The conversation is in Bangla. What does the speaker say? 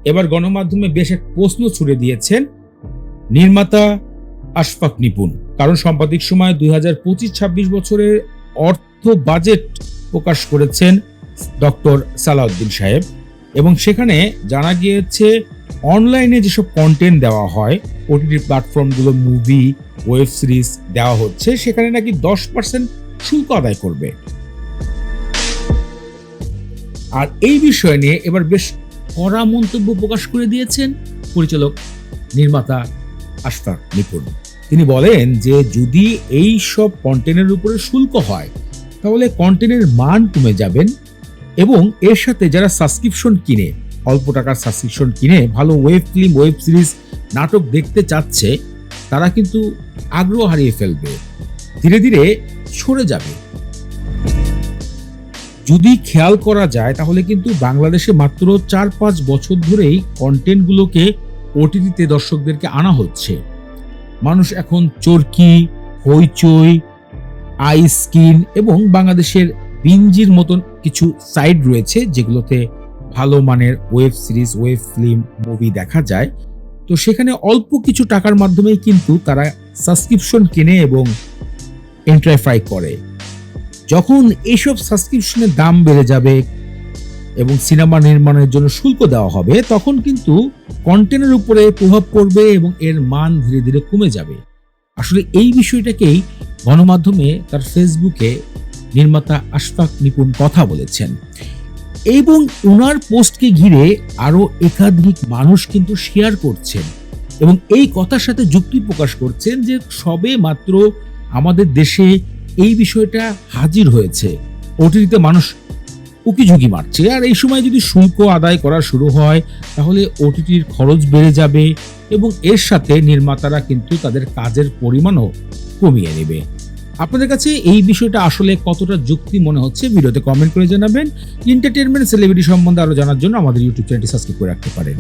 এবার গণমাধ্যমে বেশ এক প্রশ্ন ছুড়ে দিয়েছেন নির্মাতা আশফাক নিপুণ, কারণ সাম্প্রতিক সময় 2025-26 বছরের অর্থ বাজেট প্রকাশ করেছেন ডক্টর সালাউদ্দিন সাহেব, এবং সেখানে জানা গিয়েছে অনলাইনে যেসব কন্টেন্ট দেওয়া হয়, ওটিটি প্ল্যাটফর্মগুলো, মুভি, ওয়েব সিরিজ দেওয়া হচ্ছে, সেখানে নাকি 10% শুল্ক আদায় করবে। আর এই বিষয় নিয়ে এবার বেশ কড়া মন্তব্য প্রকাশ করে দিয়েছেন পরিচালক নির্মাতা আশফাক নিপুণ। তিনি বলেন যে যদি এই সব কন্টেন্টের উপরে শুল্ক হয় তাহলে কন্টেন্টের মান কমে যাবেন, এবং এর সাথে যারা সাবস্ক্রিপশন কিনে, অল্প টাকার সাবস্ক্রিপশন কিনে ভালো ওয়েব ফিল্ম, ওয়েব সিরিজ, নাটক দেখতে চাচ্ছে, তারা কিন্তু আগ্রহ হারিয়ে ফেলবে, ধীরে ধীরে সরে যাবে। যদি খেয়াল করা যায় তাহলে কিন্তু বাংলাদেশে মাত্র 4-5 বছর ধরেই কন্টেন্টগুলোকে ওটিটিতে দর্শকদেরকে আনা হচ্ছে। মানুষ এখন চরকি, হইচই, আই স্কিন এবং বাংলাদেশের বিঞ্জির মতন কিছু সাইট রয়েছে যেগুলোতে ভালো মানের web series, web film, movie দেখা যায়। তো সেখানে অল্প কিছু টাকার মাধ্যমেই কিন্তু তারা সাবস্ক্রিপশন কেনে এবং এন্ট্রাইফাই করে। যখন এইসব সাবস্ক্রিপশনের দাম বেড়ে যাবে এবং সিনেমা নির্মাণের জন্য শুল্ক দেওয়া হবে, তখন কিন্তু কন্টেন্টের উপরে প্রভাব পড়বে এবং এর মান ধীরে ধীরে কমে যাবে। আসলে এই বিষয়টাকেই গণমাধ্যমে তার ফেসবুকে নির্মাতা আশফাক নিপুণ কথা বলেছেন, এবং ওনার পোস্টকে ঘিরে আরো একাধিক মানুষ কিন্তু শেয়ার করছেন এবং এই কথার সাথে যুক্তি প্রকাশ করছেন যে সবে মাত্র আমাদের দেশে এই বিষয়টা হাজির হয়েছে, ওটিটিতে মানুষ উকিঝুঁকি মারছে, আর এই সময় যদি শুল্ক আদায় করা শুরু হয় তাহলে ওটিটির খরচ বেড়ে যাবে এবং এর সাথে নির্মাতারা কিন্তু তাদের কাজের পরিমাণও কমিয়ে নেবে। আপনাদের কাছে এই বিষয়টা আসলে কতটা যুক্তি মনে হচ্ছে ভিডিওতে কমেন্ট করে জানাবেন। এন্টারটেইনমেন্ট, সেলিব্রিটি সম্বন্ধে আরো জানার জন্য আমাদের ইউটিউব চ্যানেলটি সাবস্ক্রাইব করে রাখতে পারেন।